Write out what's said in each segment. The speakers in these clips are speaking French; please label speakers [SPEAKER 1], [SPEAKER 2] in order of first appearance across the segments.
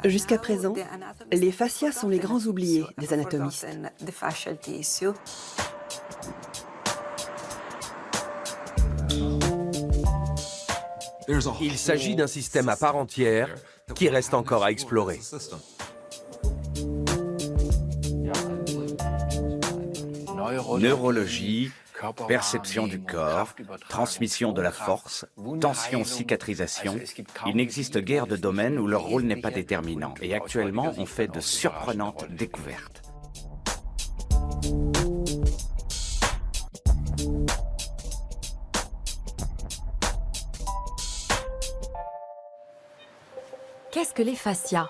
[SPEAKER 1] Jusqu'à présent, les fascias sont les grands oubliés des anatomistes.
[SPEAKER 2] Il s'agit d'un système à part entière qui reste encore à explorer.
[SPEAKER 3] Neurologie, perception du corps, transmission de la force, tension, cicatrisation. Il n'existe guère de domaines où leur rôle n'est pas déterminant. Et actuellement, on fait de surprenantes découvertes.
[SPEAKER 4] Qu'est-ce que les fascias?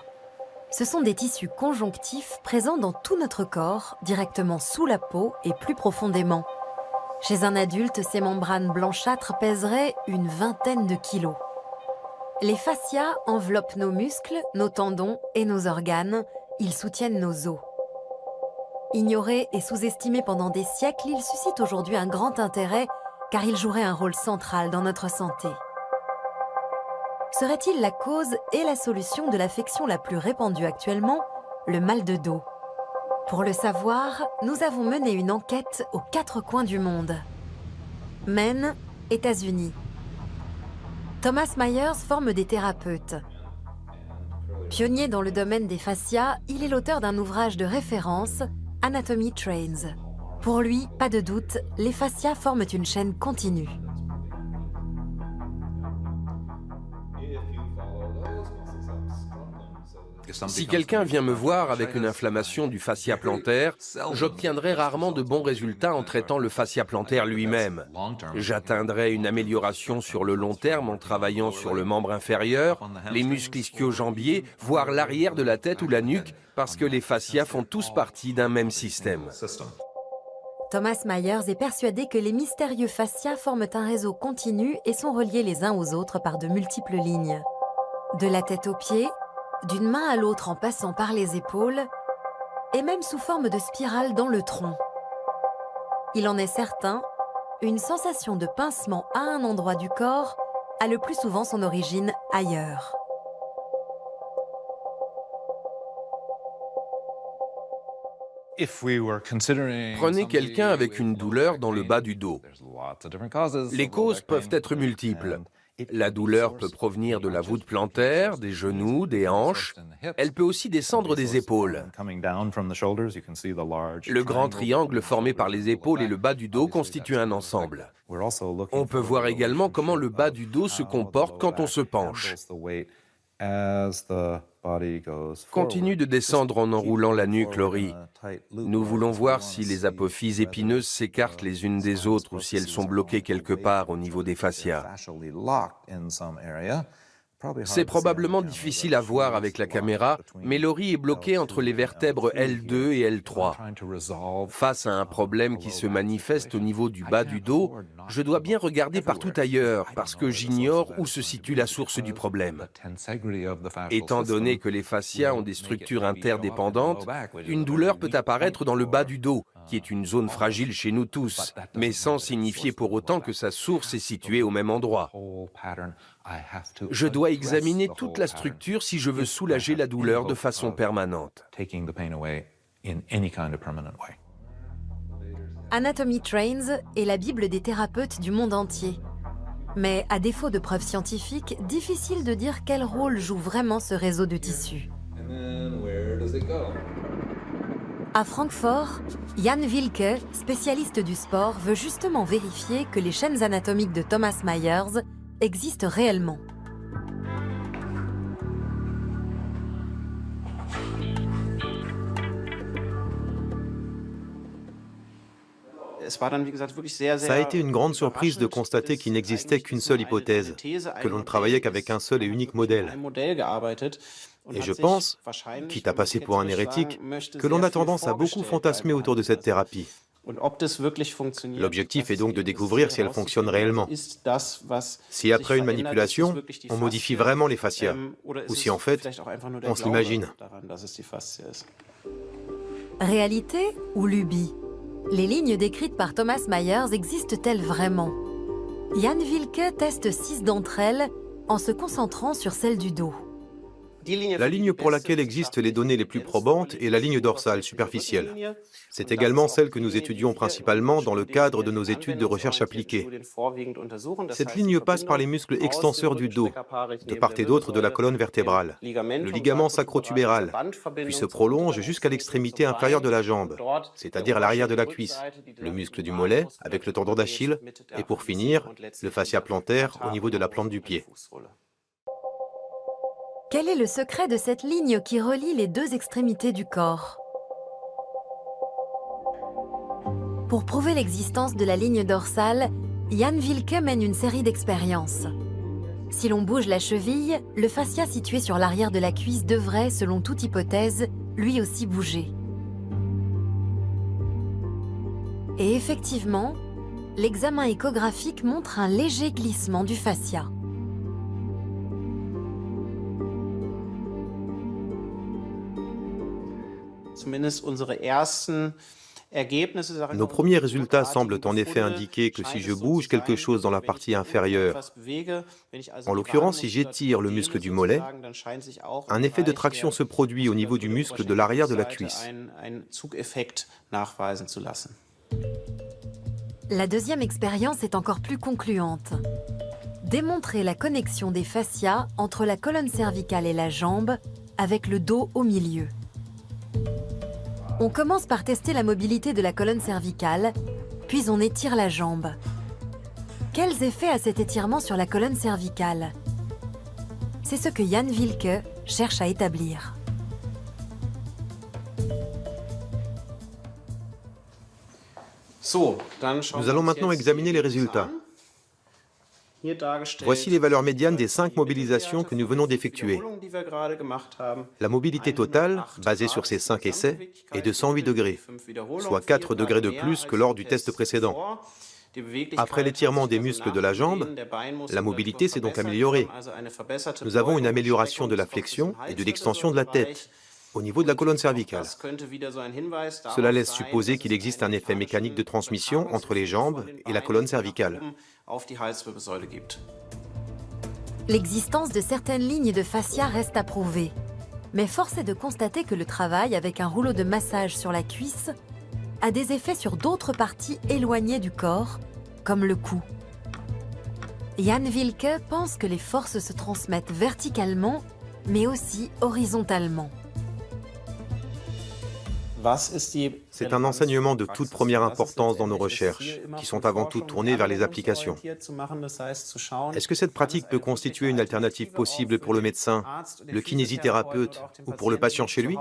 [SPEAKER 4] Ce sont des tissus conjonctifs présents dans tout notre corps, directement sous la peau et plus profondément. Chez un adulte, ces membranes blanchâtres pèseraient une vingtaine de kilos. Les fascias enveloppent nos muscles, nos tendons et nos organes. Ils soutiennent nos os. Ignorés et sous-estimés pendant des siècles, ils suscitent aujourd'hui un grand intérêt car ils joueraient un rôle central dans notre santé. Serait-il la cause et la solution de l'affection la plus répandue actuellement, le mal de dos? Pour le savoir, nous avons mené une enquête aux 4 coins du monde. Maine, États-Unis. Thomas Myers forme des thérapeutes. Pionnier dans le domaine des fascias, il est l'auteur d'un ouvrage de référence, Anatomy Trains. Pour lui, pas de doute, les fascias forment une chaîne continue.
[SPEAKER 2] Si quelqu'un vient me voir avec une inflammation du fascia plantaire, j'obtiendrai rarement de bons résultats en traitant le fascia plantaire lui-même. J'atteindrai une amélioration sur le long terme en travaillant sur le membre inférieur, les muscles ischio-jambiers, voire l'arrière de la tête ou la nuque, parce que les fascias font tous partie d'un même système.
[SPEAKER 4] Thomas Myers est persuadé que les mystérieux fascias forment un réseau continu et sont reliés les uns aux autres par de multiples lignes. De la tête aux pieds, d'une main à l'autre en passant par les épaules, et même sous forme de spirale dans le tronc. Il en est certain, une sensation de pincement à un endroit du corps a le plus souvent son origine ailleurs.
[SPEAKER 2] Prenez quelqu'un avec une douleur dans le bas du dos. Les causes peuvent être multiples. La douleur peut provenir de la voûte plantaire, des genoux, des hanches. Elle peut aussi descendre des épaules. Le grand triangle formé par les épaules et le bas du dos constitue un ensemble. On peut voir également comment le bas du dos se comporte quand on se penche. Continue de descendre en enroulant la nuque, Laurie. Nous voulons voir si les apophyses épineuses s'écartent les unes des autres ou si elles sont bloquées quelque part au niveau des fascias. C'est probablement difficile à voir avec la caméra, mais Laurie est bloquée entre les vertèbres L2 et L3. Face à un problème qui se manifeste au niveau du bas du dos, je dois bien regarder partout ailleurs parce que j'ignore où se situe la source du problème. Étant donné que les fascias ont des structures interdépendantes, une douleur peut apparaître dans le bas du dos, qui est une zone fragile chez nous tous, mais sans signifier pour autant que sa source est située au même endroit. Je dois examiner toute la structure si je veux soulager la douleur de façon permanente.
[SPEAKER 4] Anatomy Trains est la Bible des thérapeutes du monde entier. Mais à défaut de preuves scientifiques, difficile de dire quel rôle joue vraiment ce réseau de tissus. À Francfort, Jan Wilke, spécialiste du sport, veut justement vérifier que les chaînes anatomiques de Thomas Myers existent réellement.
[SPEAKER 5] Ça a été une grande surprise de constater qu'il n'existait qu'une seule hypothèse, que l'on ne travaillait qu'avec un seul et unique modèle. Et je pense, quitte à passer pour un hérétique, que l'on a tendance à beaucoup fantasmer autour de cette thérapie. L'objectif est donc de découvrir si elle fonctionne réellement. Si après une manipulation, on modifie vraiment les fascias, ou si en fait, on se l'imagine.
[SPEAKER 4] Réalité ou lubie? Les lignes décrites par Thomas Myers existent-elles vraiment? Jan Wilke teste 6 d'entre elles en se concentrant sur celle du dos.
[SPEAKER 5] La ligne pour laquelle existent les données les plus probantes est la ligne dorsale superficielle. C'est également celle que nous étudions principalement dans le cadre de nos études de recherche appliquée. Cette ligne passe par les muscles extenseurs du dos, de part et d'autre de la colonne vertébrale, le ligament sacrotubéral, puis se prolonge jusqu'à l'extrémité inférieure de la jambe, c'est-à-dire l'arrière de la cuisse, le muscle du mollet avec le tendon d'Achille, et pour finir, le fascia plantaire au niveau de la plante du pied.
[SPEAKER 4] Quel est le secret de cette ligne qui relie les deux extrémités du corps? Pour prouver l'existence de la ligne dorsale, Jan Wilke mène une série d'expériences. Si l'on bouge la cheville, le fascia situé sur l'arrière de la cuisse devrait, selon toute hypothèse, lui aussi bouger. Et effectivement, l'examen échographique montre un léger glissement du fascia.
[SPEAKER 5] Nos premiers résultats semblent en effet indiquer que si je bouge quelque chose dans la partie inférieure, en l'occurrence si j'étire le muscle du mollet, un effet de traction se produit au niveau du muscle de l'arrière de la cuisse.
[SPEAKER 4] La deuxième expérience est encore plus concluante. Démontrer la connexion des fascias entre la colonne cervicale et la jambe avec le dos au milieu. On commence par tester la mobilité de la colonne cervicale, puis on étire la jambe. Quels effets a cet étirement sur la colonne cervicale? C'est ce que Jan Wilke cherche à établir.
[SPEAKER 5] Nous allons maintenant examiner les résultats. Voici les valeurs médianes des 5 mobilisations que nous venons d'effectuer. La mobilité totale, basée sur ces 5 essais, est de 108 degrés, soit 4 degrés de plus que lors du test précédent. Après l'étirement des muscles de la jambe, la mobilité s'est donc améliorée. Nous avons une amélioration de la flexion et de l'extension de la tête, au niveau de la colonne cervicale. Cela laisse supposer qu'il existe un effet mécanique de transmission entre les jambes et la colonne cervicale.
[SPEAKER 4] L'existence de certaines lignes de fascia reste à prouver. Mais force est de constater que le travail avec un rouleau de massage sur la cuisse a des effets sur d'autres parties éloignées du corps, comme le cou. Jan Wilke pense que les forces se transmettent verticalement, mais aussi horizontalement.
[SPEAKER 5] C'est un enseignement de toute première importance dans nos recherches, qui sont avant tout tournées vers les applications. Est-ce que cette pratique peut constituer une alternative possible pour le médecin, le kinésithérapeute ou pour le patient chez lui?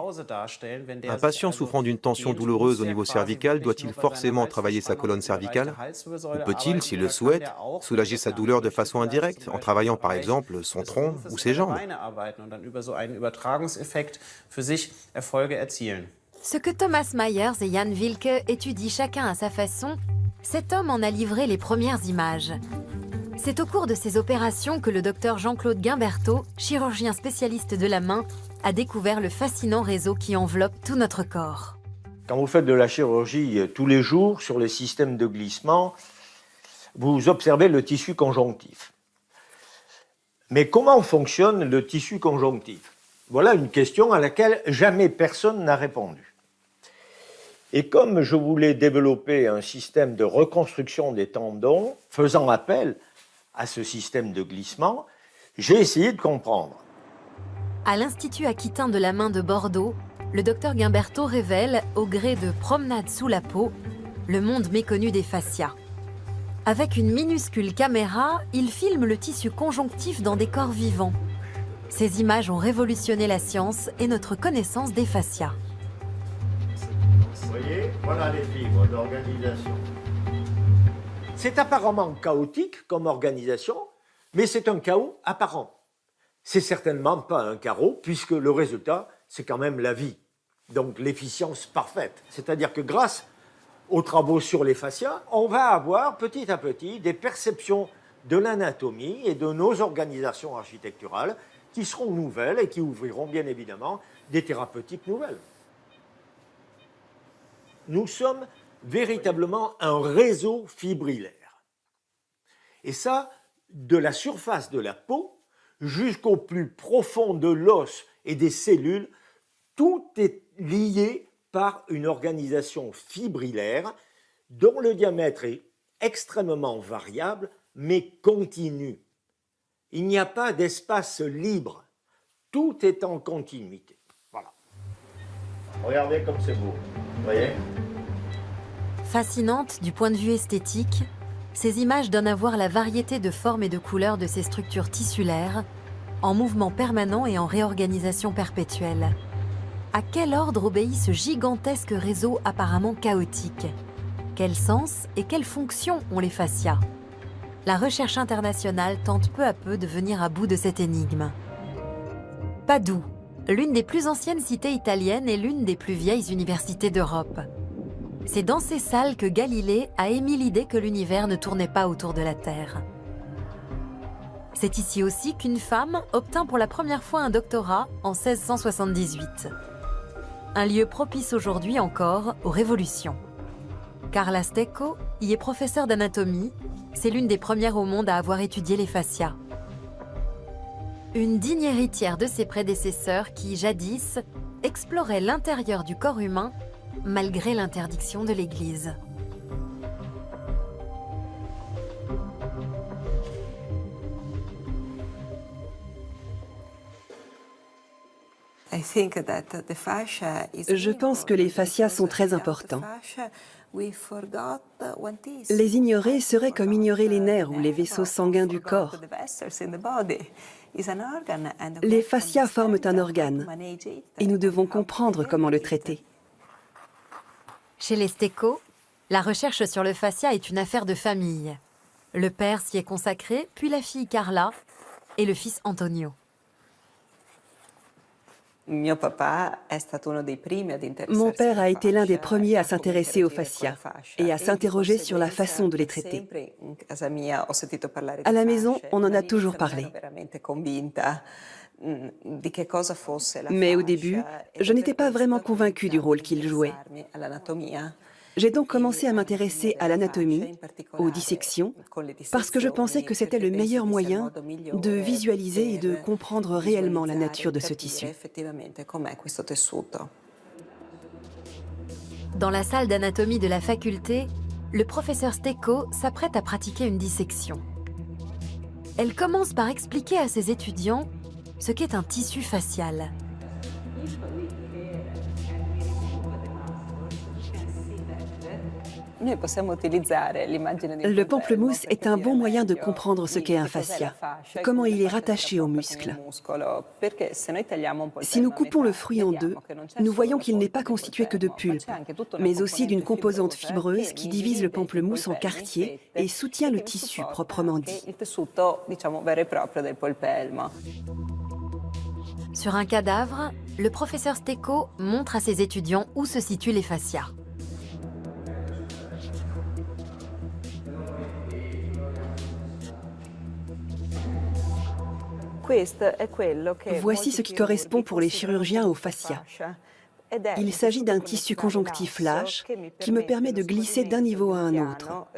[SPEAKER 5] Un patient souffrant d'une tension douloureuse au niveau cervical doit-il forcément travailler sa colonne cervicale? Ou peut-il, s'il le souhaite, soulager sa douleur de façon indirecte, en travaillant par exemple son tronc ou ses jambes?
[SPEAKER 4] Ce que Thomas Myers et Jan Wilke étudient chacun à sa façon, cet homme en a livré les premières images. C'est au cours de ces opérations que le docteur Jean-Claude Guimberteau, chirurgien spécialiste de la main, a découvert le fascinant réseau qui enveloppe tout notre corps.
[SPEAKER 6] Quand vous faites de la chirurgie tous les jours sur les systèmes de glissement, vous observez le tissu conjonctif. Mais comment fonctionne le tissu conjonctif? Voilà une question à laquelle jamais personne n'a répondu. Et comme je voulais développer un système de reconstruction des tendons, faisant appel à ce système de glissement, j'ai essayé de comprendre.
[SPEAKER 4] À l'Institut aquitain de la main de Bordeaux, le docteur Guimberteau révèle, au gré de Promenade sous la peau, le monde méconnu des fascias. Avec une minuscule caméra, il filme le tissu conjonctif dans des corps vivants. Ces images ont révolutionné la science et notre connaissance des fascias.
[SPEAKER 6] Vous voyez, voilà les fibres d'organisation. C'est apparemment chaotique comme organisation, mais c'est un chaos apparent. C'est certainement pas un carreau, puisque le résultat, c'est quand même la vie. Donc l'efficience parfaite. C'est-à-dire que grâce aux travaux sur les fascias, on va avoir petit à petit des perceptions de l'anatomie et de nos organisations architecturales qui seront nouvelles et qui ouvriront bien évidemment des thérapeutiques nouvelles. Nous sommes véritablement un réseau fibrillaire. Et ça, de la surface de la peau jusqu'au plus profond de l'os et des cellules. Tout est lié par une organisation fibrillaire dont le diamètre est extrêmement variable, mais continu. Il n'y a pas d'espace libre. Tout est en continuité. Voilà. Regardez comme c'est beau. Vous voyez ?
[SPEAKER 4] Fascinantes du point de vue esthétique, ces images donnent à voir la variété de formes et de couleurs de ces structures tissulaires, en mouvement permanent et en réorganisation perpétuelle. À quel ordre obéit ce gigantesque réseau apparemment chaotique ? Quel sens et quelle fonction ont les fascias ? La recherche internationale tente peu à peu de venir à bout de cette énigme. Padoue, l'une des plus anciennes cités italiennes et l'une des plus vieilles universités d'Europe. C'est dans ces salles que Galilée a émis l'idée que l'univers ne tournait pas autour de la Terre. C'est ici aussi qu'une femme obtint pour la première fois un doctorat en 1678. Un lieu propice aujourd'hui encore aux révolutions. Carla Stecco y est professeure d'anatomie. C'est l'une des premières au monde à avoir étudié les fascias. Une digne héritière de ses prédécesseurs qui, jadis, exploraient l'intérieur du corps humain malgré l'interdiction de l'Église.
[SPEAKER 1] Je pense que les fascias sont très importants. Les ignorer serait comme ignorer les nerfs ou les vaisseaux sanguins du corps. Les fascias forment un organe et nous devons comprendre comment le traiter.
[SPEAKER 4] Chez les Stecco, la recherche sur le fascia est une affaire de famille. Le père s'y est consacré, puis la fille Carla et le fils Antonio.
[SPEAKER 1] Mon père a été l'un des premiers à s'intéresser aux fascias et à s'interroger sur la façon de les traiter. À la maison, on en a toujours parlé. Mais au début, je n'étais pas vraiment convaincue du rôle qu'il jouait. J'ai donc commencé à m'intéresser à l'anatomie, aux dissections, parce que je pensais que c'était le meilleur moyen de visualiser et de comprendre réellement la nature de ce tissu.
[SPEAKER 4] Dans la salle d'anatomie de la faculté, le professeur Stecco s'apprête à pratiquer une dissection. Elle commence par expliquer à ses étudiants ce qu'est un tissu facial.
[SPEAKER 1] Le pamplemousse est un bon moyen de comprendre ce qu'est un fascia, comment il est rattaché aux muscles. Si nous coupons le fruit en deux, nous voyons qu'il n'est pas constitué que de pulpe, mais aussi d'une composante fibreuse qui divise le pamplemousse en quartiers et soutient le tissu proprement dit.
[SPEAKER 4] Sur un cadavre, le professeur Stecco montre à ses étudiants où se situent les fascias.
[SPEAKER 1] Voici ce qui correspond pour les chirurgiens aux fascias. Il s'agit d'un tissu conjonctif lâche qui me permet de glisser d'un niveau à un autre.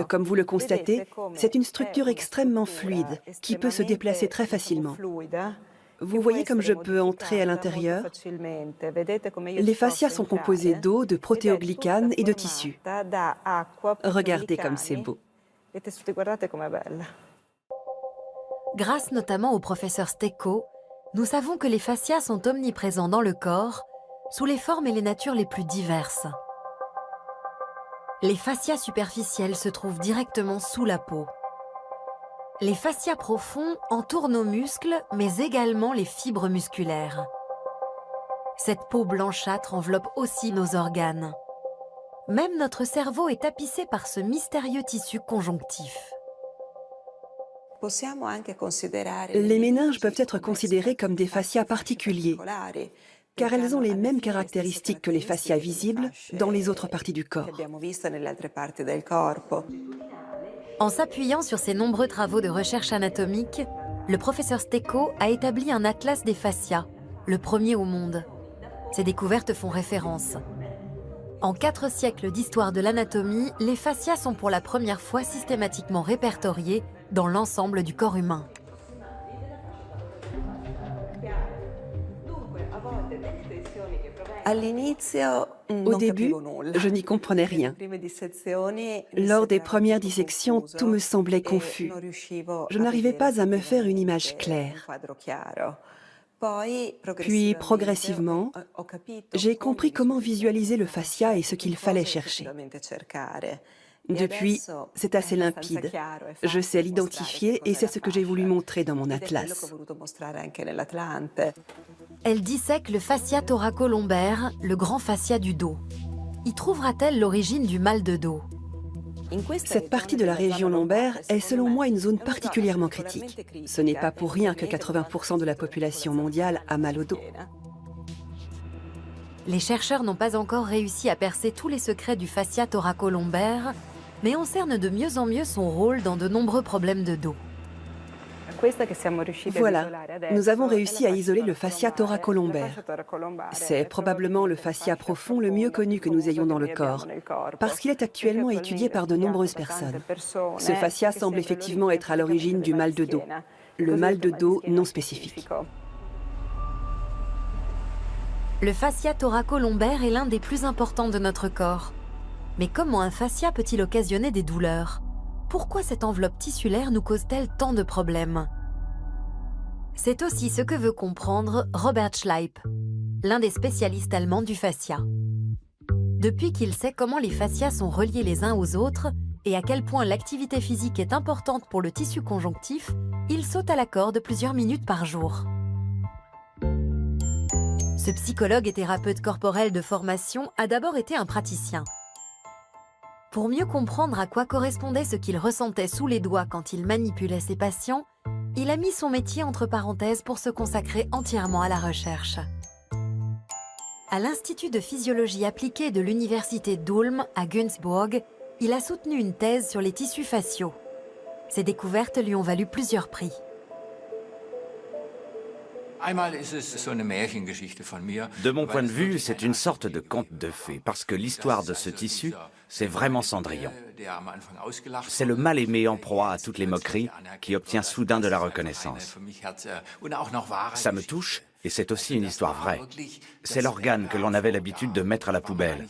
[SPEAKER 1] Comme vous le constatez, c'est une structure extrêmement fluide qui peut se déplacer très facilement. Vous voyez comme je peux entrer à l'intérieur? Les fascias sont composés d'eau, de protéoglicanes et de tissu. Regardez comme c'est beau.
[SPEAKER 4] Grâce notamment au professeur Stecco, nous savons que les fascias sont omniprésents dans le corps, sous les formes et les natures les plus diverses. Les fascias superficiels se trouvent directement sous la peau. Les fascias profonds entourent nos muscles, mais également les fibres musculaires. Cette peau blanchâtre enveloppe aussi nos organes. Même notre cerveau est tapissé par ce mystérieux tissu conjonctif.
[SPEAKER 1] Les méninges peuvent être considérés comme des fascias particuliers, car elles ont les mêmes caractéristiques que les fascias visibles dans les autres parties du corps.
[SPEAKER 4] En s'appuyant sur ses nombreux travaux de recherche anatomique, le professeur Stecco a établi un atlas des fascias, le premier au monde. Ces découvertes font référence. En 4 siècles d'histoire de l'anatomie, les fascias sont pour la première fois systématiquement répertoriés dans l'ensemble du corps humain.
[SPEAKER 1] Au début, je n'y comprenais rien. Lors des premières dissections, tout me semblait confus. Je n'arrivais pas à me faire une image claire. Puis, progressivement, j'ai compris comment visualiser le fascia et ce qu'il fallait chercher. Depuis, c'est assez limpide. Je sais l'identifier et c'est ce que j'ai voulu montrer dans mon atlas.
[SPEAKER 4] Elle dissèque le fascia thoracolombaire, le grand fascia du dos. Y trouvera-t-elle l'origine du mal de dos?
[SPEAKER 1] Cette partie de la région lombaire est selon moi une zone particulièrement critique. Ce n'est pas pour rien que 80% de la population mondiale a mal au dos.
[SPEAKER 4] Les chercheurs n'ont pas encore réussi à percer tous les secrets du fascia thoracolombaire, mais on cerne de mieux en mieux son rôle dans de nombreux problèmes de dos.
[SPEAKER 1] Voilà, nous avons réussi à isoler le fascia thoracolombaire. C'est probablement le fascia profond le mieux connu que nous ayons dans le corps, parce qu'il est actuellement étudié par de nombreuses personnes. Ce fascia semble effectivement être à l'origine du mal de dos, le mal de dos non spécifique.
[SPEAKER 4] Le fascia thoracolombaire est l'un des plus importants de notre corps. Mais comment un fascia peut-il occasionner des douleurs? Pourquoi cette enveloppe tissulaire nous cause-t-elle tant de problèmes? C'est aussi ce que veut comprendre Robert Schleip, l'un des spécialistes allemands du fascia. Depuis qu'il sait comment les fascias sont reliés les uns aux autres et à quel point l'activité physique est importante pour le tissu conjonctif, il saute à la corde plusieurs minutes par jour. Ce psychologue et thérapeute corporel de formation a d'abord été un praticien. Pour mieux comprendre à quoi correspondait ce qu'il ressentait sous les doigts quand il manipulait ses patients, il a mis son métier entre parenthèses pour se consacrer entièrement à la recherche. À l'Institut de physiologie appliquée de l'université d'Ulm à Günzburg, il a soutenu une thèse sur les tissus faciaux. Ses découvertes lui ont valu plusieurs prix.
[SPEAKER 3] De mon point de vue, c'est une sorte de conte de fées, parce que l'histoire de ce tissu, c'est vraiment Cendrillon. C'est le mal-aimé en proie à toutes les moqueries qui obtient soudain de la reconnaissance. Ça me touche, et c'est aussi une histoire vraie. C'est l'organe que l'on avait l'habitude de mettre à la poubelle.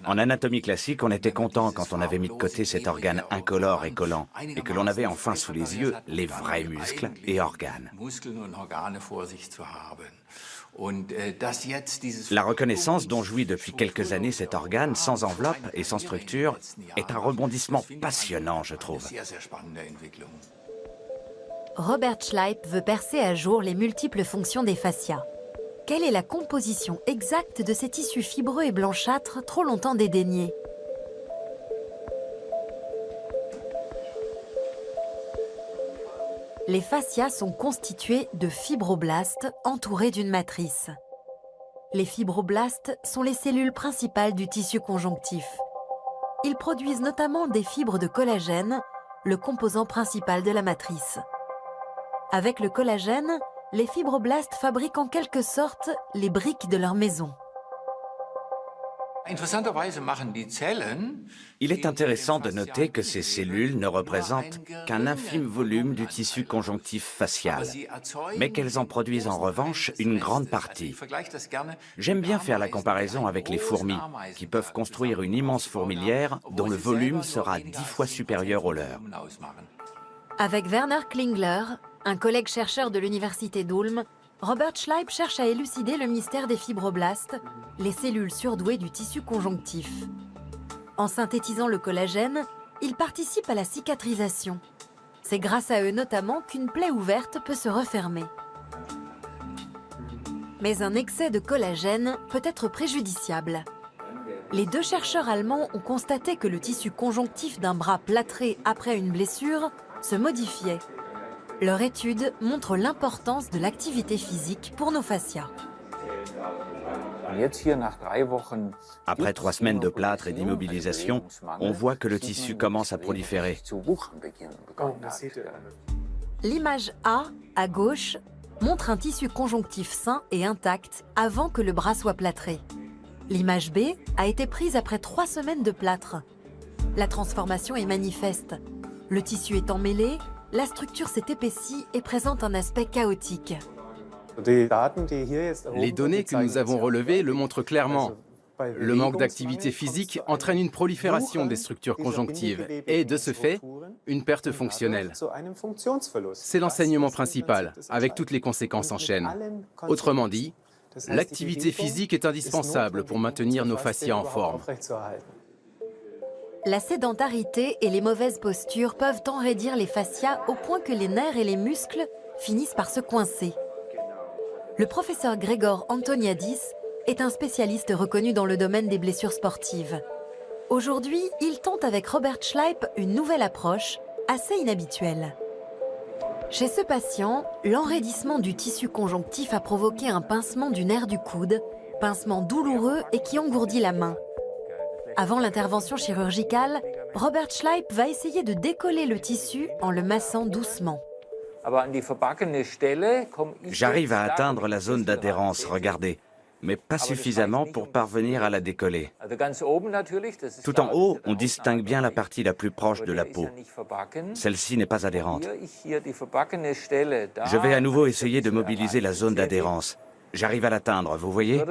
[SPEAKER 3] En anatomie classique, on était content quand on avait mis de côté cet organe incolore et collant, et que l'on avait enfin sous les yeux les vrais muscles et organes. La reconnaissance dont jouit depuis quelques années cet organe, sans enveloppe et sans structure, est un rebondissement passionnant, je trouve.
[SPEAKER 4] Robert Schleip veut percer à jour les multiples fonctions des fascias. Quelle est la composition exacte de ces tissus fibreux et blanchâtres trop longtemps dédaignés? Les fascias sont constitués de fibroblastes entourés d'une matrice. Les fibroblastes sont les cellules principales du tissu conjonctif. Ils produisent notamment des fibres de collagène, le composant principal de la matrice. Avec le collagène, les fibroblastes fabriquent en quelque sorte les briques de leur maison.
[SPEAKER 3] Il est intéressant de noter que ces cellules ne représentent qu'un infime volume du tissu conjonctif facial, mais qu'elles en produisent en revanche une grande partie. J'aime bien faire la comparaison avec les fourmis, qui peuvent construire une immense fourmilière dont le volume sera 10 fois supérieur au leur.
[SPEAKER 4] Avec Werner Klingler, un collègue chercheur de l'université d'Ulm, Robert Schleip cherche à élucider le mystère des fibroblastes, les cellules surdouées du tissu conjonctif. En synthétisant le collagène, ils participent à la cicatrisation. C'est grâce à eux notamment qu'une plaie ouverte peut se refermer. Mais un excès de collagène peut être préjudiciable. Les deux chercheurs allemands ont constaté que le tissu conjonctif d'un bras plâtré après une blessure se modifiait. Leur étude montre l'importance de l'activité physique pour nos fascias.
[SPEAKER 3] Après 3 semaines de plâtre et d'immobilisation, on voit que le tissu commence à proliférer.
[SPEAKER 4] L'image A, à gauche, montre un tissu conjonctif sain et intact avant que le bras soit plâtré. L'image B a été prise après 3 semaines de plâtre. La transformation est manifeste. Le tissu est emmêlé, la structure s'est épaissie et présente un aspect chaotique.
[SPEAKER 7] Les données que nous avons relevées le montrent clairement. Le manque d'activité physique entraîne une prolifération des structures conjonctives et, de ce fait, une perte fonctionnelle. C'est l'enseignement principal, avec toutes les conséquences en chaîne. Autrement dit, l'activité physique est indispensable pour maintenir nos fascias en forme.
[SPEAKER 4] La sédentarité et les mauvaises postures peuvent enraidir les fascias au point que les nerfs et les muscles finissent par se coincer. Le professeur Gregor Antoniadis est un spécialiste reconnu dans le domaine des blessures sportives. Aujourd'hui, il tente avec Robert Schleip une nouvelle approche, assez inhabituelle. Chez ce patient, l'enraidissement du tissu conjonctif a provoqué un pincement du nerf du coude, pincement douloureux et qui engourdit la main. Avant l'intervention chirurgicale, Robert Schleip va essayer de décoller le tissu en le massant doucement.
[SPEAKER 3] J'arrive à atteindre la zone d'adhérence, regardez, mais pas suffisamment pour parvenir à la décoller. Tout en haut, on distingue bien la partie la plus proche de la peau. Celle-ci n'est pas adhérente. Je vais à nouveau essayer de mobiliser la zone d'adhérence. J'arrive à l'atteindre, vous voyez?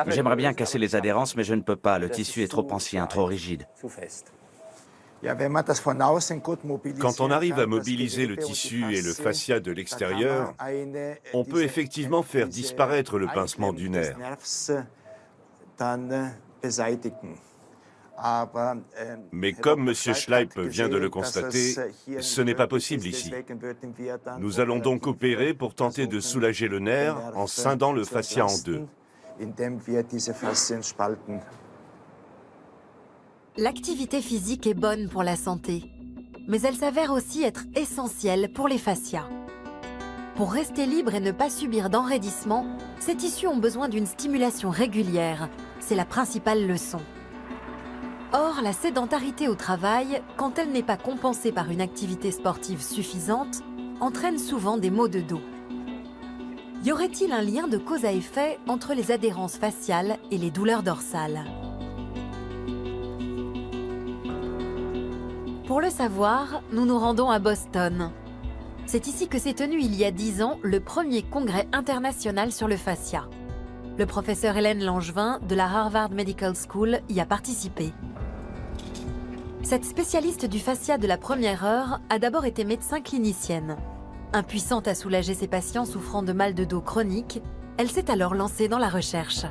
[SPEAKER 3] J'aimerais bien casser les adhérences, mais je ne peux pas. Le tissu est trop ancien, trop rigide.
[SPEAKER 8] Quand on arrive à mobiliser le tissu et le fascia de l'extérieur, on peut effectivement faire disparaître le pincement du nerf. Mais comme M. Schleip vient de le constater, ce n'est pas possible ici. Nous allons donc opérer pour tenter de soulager le nerf en scindant le fascia en deux.
[SPEAKER 4] L'activité physique est bonne pour la santé, mais elle s'avère aussi être essentielle pour les fascias. Pour rester libre et ne pas subir d'enraidissement, ces tissus ont besoin d'une stimulation régulière. C'est la principale leçon. Or, la sédentarité au travail, quand elle n'est pas compensée par une activité sportive suffisante, entraîne souvent des maux de dos. Y aurait-il un lien de cause à effet entre les adhérences faciales et les douleurs dorsales ? Pour le savoir, nous nous rendons à Boston. C'est ici que s'est tenu il y a 10 ans le premier congrès international sur le fascia. Le professeur Hélène Langevin de la Harvard Medical School y a participé. Cette spécialiste du fascia de la première heure a d'abord été médecin clinicienne. Impuissante à soulager ses patients souffrant de mal de dos chronique, elle s'est alors lancée dans la recherche.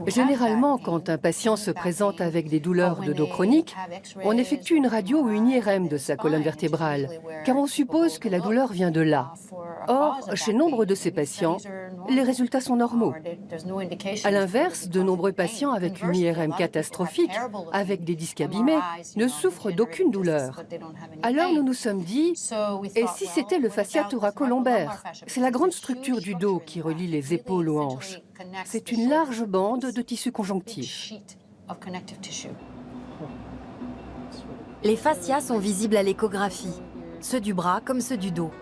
[SPEAKER 9] Généralement, quand un patient se présente avec des douleurs de dos chroniques, on effectue une radio ou une IRM de sa colonne vertébrale, car on suppose que la douleur vient de là. Or, chez nombre de ces patients, les résultats sont normaux. À l'inverse, de nombreux patients avec une IRM catastrophique, avec des disques abîmés, ne souffrent d'aucune douleur. Alors nous nous sommes dit, et si c'était le fascia thoracolombaire? C'est la grande structure du dos qui relie les épaules aux hanches. C'est une large bande de tissu conjonctif.
[SPEAKER 4] Les fascias sont visibles à l'échographie, ceux du bras comme ceux du dos.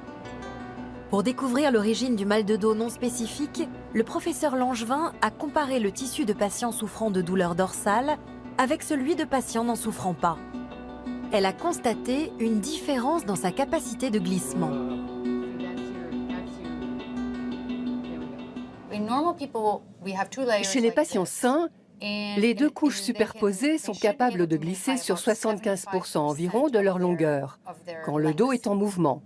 [SPEAKER 4] Pour découvrir l'origine du mal de dos non spécifique, le professeur Langevin a comparé le tissu de patients souffrant de douleurs dorsales avec celui de patients n'en souffrant pas. Elle a constaté une différence dans sa capacité de glissement.
[SPEAKER 9] Chez les patients sains, les deux couches superposées sont capables de glisser sur 75% environ de leur longueur, quand le dos est en mouvement.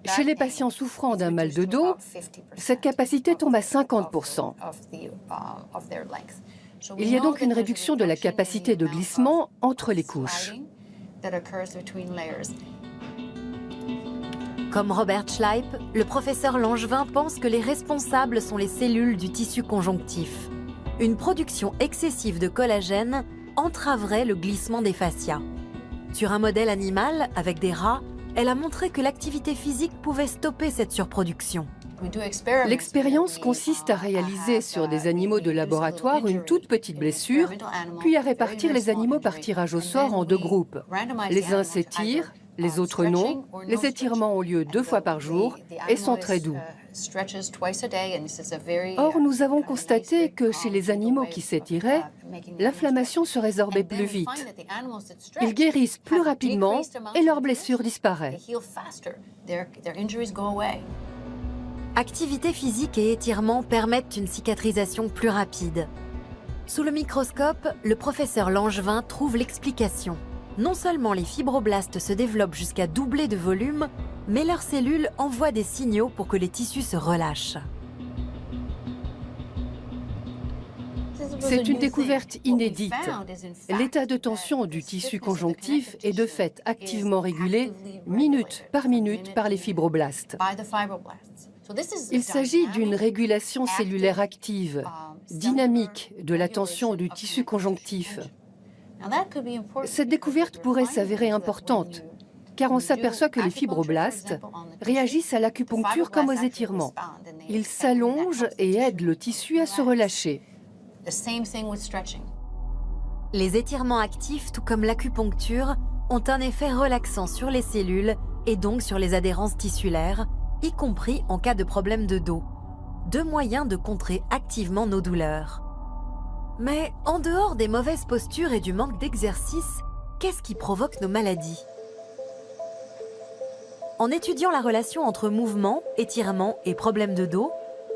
[SPEAKER 9] Chez les patients souffrant d'un mal de dos, cette capacité tombe à 50%. Il y a donc une réduction de la capacité de glissement entre les couches.
[SPEAKER 4] Comme Robert Schleip, le professeur Langevin pense que les responsables sont les cellules du tissu conjonctif. Une production excessive de collagène entraverait le glissement des fascias. Sur un modèle animal, avec des rats, elle a montré que l'activité physique pouvait stopper cette surproduction.
[SPEAKER 9] L'expérience consiste à réaliser sur des animaux de laboratoire une toute petite blessure, puis à répartir les animaux par tirage au sort en deux groupes. Les uns s'étirent, les autres non. Les étirements ont lieu 2 fois par jour et sont très doux. Or, nous avons constaté que chez les animaux qui s'étiraient, l'inflammation se résorbait plus vite. Ils guérissent plus rapidement et leur blessure disparaît.
[SPEAKER 4] Activité physique et étirement permettent une cicatrisation plus rapide. Sous le microscope, le professeur Langevin trouve l'explication. Non seulement les fibroblastes se développent jusqu'à doubler de volume, mais leurs cellules envoient des signaux pour que les tissus se relâchent.
[SPEAKER 9] C'est une découverte inédite. L'état de tension du tissu conjonctif est de fait activement régulé minute par les fibroblastes. Il s'agit d'une régulation cellulaire active, dynamique de la tension du tissu conjonctif. Cette découverte pourrait s'avérer importante, car on s'aperçoit que les fibroblastes réagissent à l'acupuncture comme aux étirements. Ils s'allongent et aident le tissu à se relâcher.
[SPEAKER 4] Les étirements actifs, tout comme l'acupuncture, ont un effet relaxant sur les cellules et donc sur les adhérences tissulaires, y compris en cas de problème de dos. Deux moyens de contrer activement nos douleurs. Mais en dehors des mauvaises postures et du manque d'exercice, qu'est-ce qui provoque nos maladies? En étudiant la relation entre mouvement, étirement et problèmes de dos,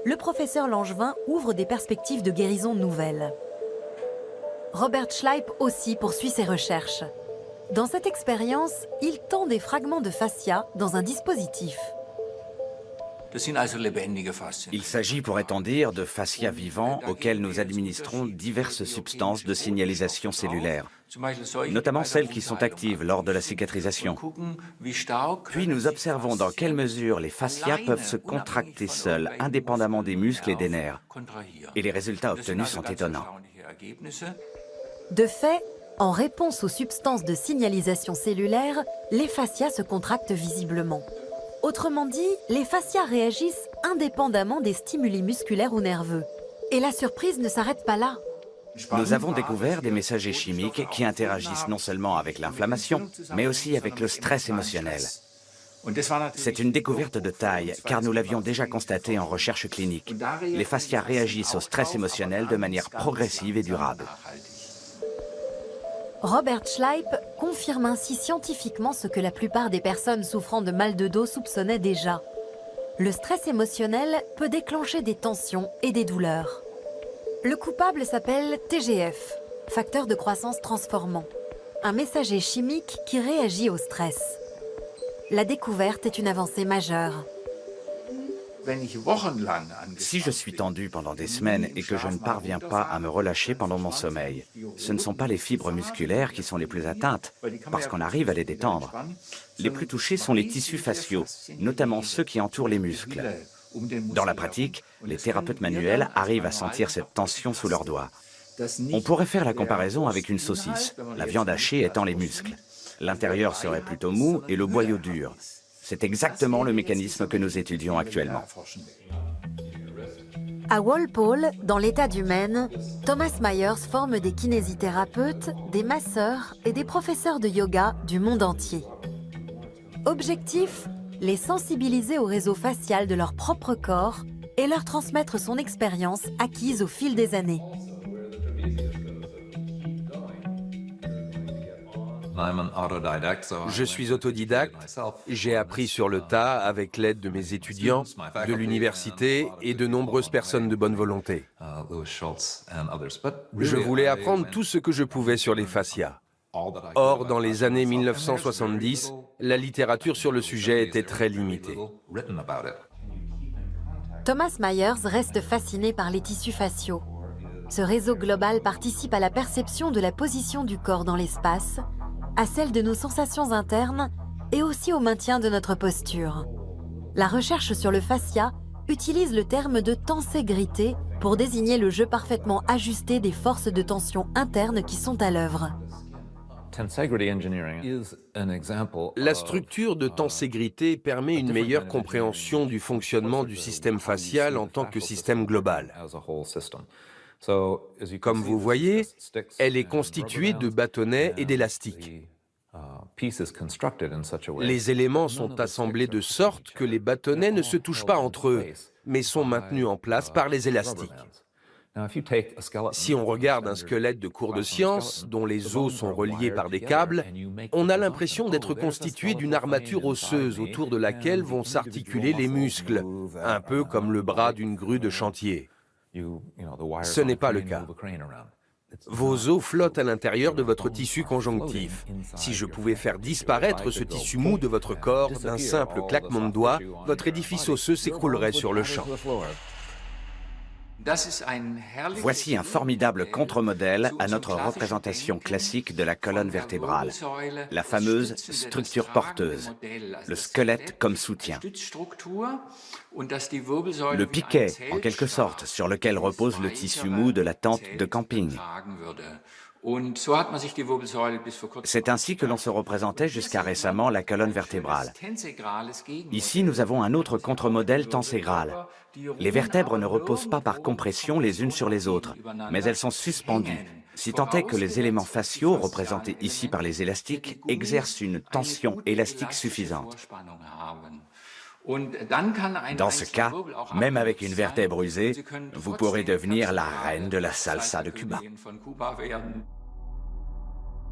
[SPEAKER 4] le professeur Langevin ouvre des perspectives de guérison nouvelles. Robert Schleip aussi poursuit ses recherches. Dans cette expérience, il tend des fragments de fascia dans un dispositif.
[SPEAKER 3] Il s'agit, pourrait-on dire, de fascias vivants auxquels nous administrons diverses substances de signalisation cellulaire, notamment celles qui sont actives lors de la cicatrisation. Puis nous observons dans quelle mesure les fascias peuvent se contracter seuls, indépendamment des muscles et des nerfs. Et les résultats obtenus sont étonnants.
[SPEAKER 4] De fait, en réponse aux substances de signalisation cellulaire, les fascias se contractent visiblement. Autrement dit, les fascias réagissent indépendamment des stimuli musculaires ou nerveux. Et la surprise ne s'arrête pas là.
[SPEAKER 3] Nous avons découvert des messagers chimiques qui interagissent non seulement avec l'inflammation, mais aussi avec le stress émotionnel. C'est une découverte de taille, car nous l'avions déjà constaté en recherche clinique. Les fascias réagissent au stress émotionnel de manière progressive et durable.
[SPEAKER 4] Robert Schleip confirme ainsi scientifiquement ce que la plupart des personnes souffrant de mal de dos soupçonnaient déjà. Le stress émotionnel peut déclencher des tensions et des douleurs. Le coupable s'appelle TGF, facteur de croissance transformant, un messager chimique qui réagit au stress. La découverte est une avancée majeure.
[SPEAKER 3] Si je suis tendu pendant des semaines et que je ne parviens pas à me relâcher pendant mon sommeil, ce ne sont pas les fibres musculaires qui sont les plus atteintes, parce qu'on arrive à les détendre. Les plus touchés sont les tissus faciaux, notamment ceux qui entourent les muscles. Dans la pratique, les thérapeutes manuels arrivent à sentir cette tension sous leurs doigts. On pourrait faire la comparaison avec une saucisse, la viande hachée étant les muscles. L'intérieur serait plutôt mou et le boyau dur. C'est exactement le mécanisme que nous étudions actuellement.
[SPEAKER 4] À Walpole, dans l'État du Maine, Thomas Myers forme des kinésithérapeutes, des masseurs et des professeurs de yoga du monde entier. Objectif, les sensibiliser au réseau facial de leur propre corps et leur transmettre son expérience acquise au fil des années.
[SPEAKER 2] Je suis autodidacte, j'ai appris sur le tas avec l'aide de mes étudiants, de l'université et de nombreuses personnes de bonne volonté. Je voulais apprendre tout ce que je pouvais sur les fascias. Or, dans les années 1970, la littérature sur le sujet était très limitée.
[SPEAKER 4] Thomas Myers reste fasciné par les tissus faciaux. Ce réseau global participe à la perception de la position du corps dans l'espace, à celle de nos sensations internes et aussi au maintien de notre posture. La recherche sur le fascia utilise le terme de tenségrité pour désigner le jeu parfaitement ajusté des forces de tension internes qui sont à l'œuvre.
[SPEAKER 2] La structure de tenségrité permet une meilleure compréhension du fonctionnement du système facial en tant que système global. Comme vous voyez, elle est constituée de bâtonnets et d'élastiques. Les éléments sont assemblés de sorte que les bâtonnets ne se touchent pas entre eux, mais sont maintenus en place par les élastiques. Si on regarde un squelette de cours de science, dont les os sont reliés par des câbles, on a l'impression d'être constitué d'une armature osseuse autour de laquelle vont s'articuler les muscles, un peu comme le bras d'une grue de chantier. Ce n'est pas le cas. Vos os flottent à l'intérieur de votre tissu conjonctif. Si je pouvais faire disparaître ce tissu mou de votre corps d'un simple claquement de doigts, votre édifice osseux s'écroulerait sur le champ.
[SPEAKER 3] Voici un formidable contre-modèle à notre représentation classique de la colonne vertébrale, la fameuse structure porteuse, le squelette comme soutien. Le piquet, en quelque sorte, sur lequel repose le tissu mou de la tente de camping. C'est ainsi que l'on se représentait jusqu'à récemment la colonne vertébrale. Ici, nous avons un autre contre-modèle tenségral. Les vertèbres ne reposent pas par compression les unes sur les autres, mais elles sont suspendues, si tant est que les éléments faciaux, représentés ici par les élastiques, exercent une tension élastique suffisante. Dans ce cas, même avec une vertèbre usée, vous pourrez devenir la reine de la salsa de Cuba.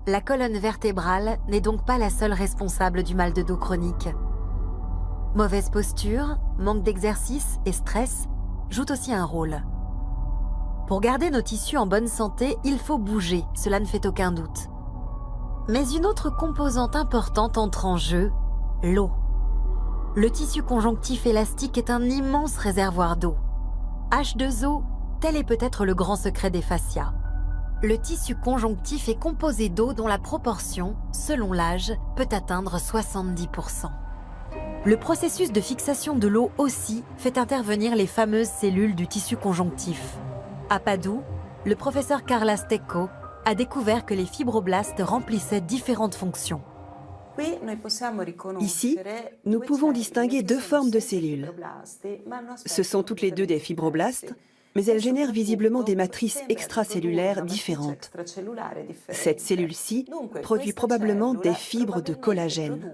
[SPEAKER 4] La colonne vertébrale n'est donc pas la seule responsable du mal de dos chronique. Mauvaise posture, manque d'exercice et stress jouent aussi un rôle. Pour garder nos tissus en bonne santé, il faut bouger, cela ne fait aucun doute. Mais une autre composante importante entre en jeu, l'eau. Le tissu conjonctif élastique est un immense réservoir d'eau. H2O, tel est peut-être le grand secret des fascias. Le tissu conjonctif est composé d'eau dont la proportion, selon l'âge, peut atteindre 70%. Le processus de fixation de l'eau aussi fait intervenir les fameuses cellules du tissu conjonctif. À Padoue, le professeur Carla Stecco a découvert que les fibroblastes remplissaient différentes fonctions.
[SPEAKER 1] Ici, nous pouvons distinguer deux formes de cellules. Ce sont toutes les deux des fibroblastes, mais elles génèrent visiblement des matrices extracellulaires différentes. Cette cellule-ci produit probablement des fibres de collagène.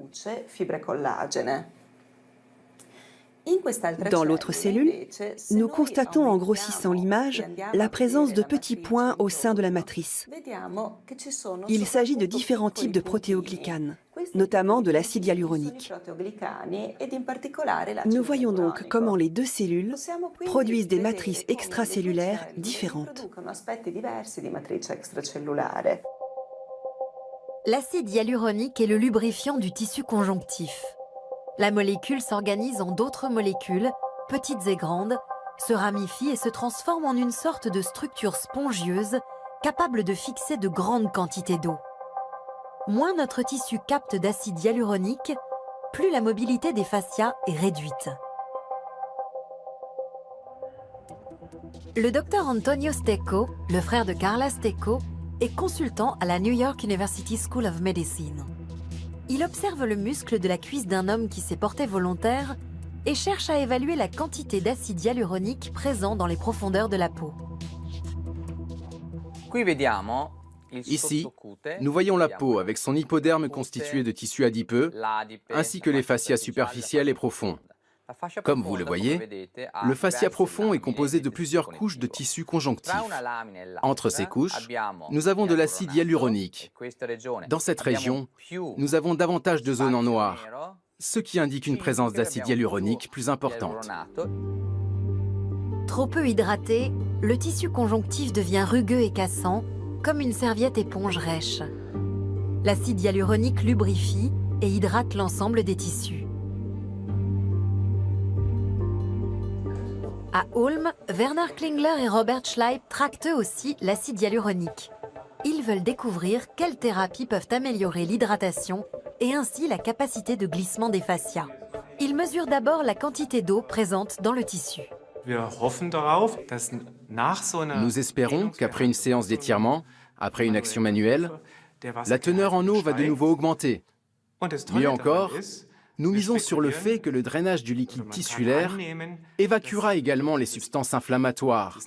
[SPEAKER 1] Dans l'autre cellule, nous constatons en grossissant l'image la présence de petits points au sein de la matrice. Il s'agit de différents types de protéoglycanes, notamment de l'acide hyaluronique. Nous voyons donc comment les deux cellules produisent des matrices extracellulaires différentes.
[SPEAKER 4] L'acide hyaluronique est le lubrifiant du tissu conjonctif. La molécule s'organise en d'autres molécules, petites et grandes, se ramifie et se transforme en une sorte de structure spongieuse capable de fixer de grandes quantités d'eau. Moins notre tissu capte d'acide hyaluronique, plus la mobilité des fascias est réduite. Le docteur Antonio Stecco, le frère de Carla Stecco, est consultant à la New York University School of Medicine. Il observe le muscle de la cuisse d'un homme qui s'est porté volontaire et cherche à évaluer la quantité d'acide hyaluronique présent dans les profondeurs de la peau.
[SPEAKER 7] Ici, nous voyons la peau avec son hypoderme constitué de tissus adipeux, ainsi que les fascias superficiels et profonds. Comme vous le voyez, le fascia profond est composé de plusieurs couches de tissu conjonctif. Entre ces couches, nous avons de l'acide hyaluronique. Dans cette région, nous avons davantage de zones en noir, ce qui indique une présence d'acide hyaluronique plus importante.
[SPEAKER 4] Trop peu hydraté, le tissu conjonctif devient rugueux et cassant, comme une serviette éponge rêche. L'acide hyaluronique lubrifie et hydrate l'ensemble des tissus. À Ulm, Werner Klingler et Robert Schleip tractent eux aussi l'acide hyaluronique. Ils veulent découvrir quelles thérapies peuvent améliorer l'hydratation et ainsi la capacité de glissement des fascias. Ils mesurent d'abord la quantité d'eau présente dans le tissu.
[SPEAKER 7] Nous espérons qu'après une séance d'étirement, après une action manuelle, la teneur en eau va de nouveau augmenter. Mieux encore, nous misons sur le fait que le drainage du liquide tissulaire évacuera également les substances inflammatoires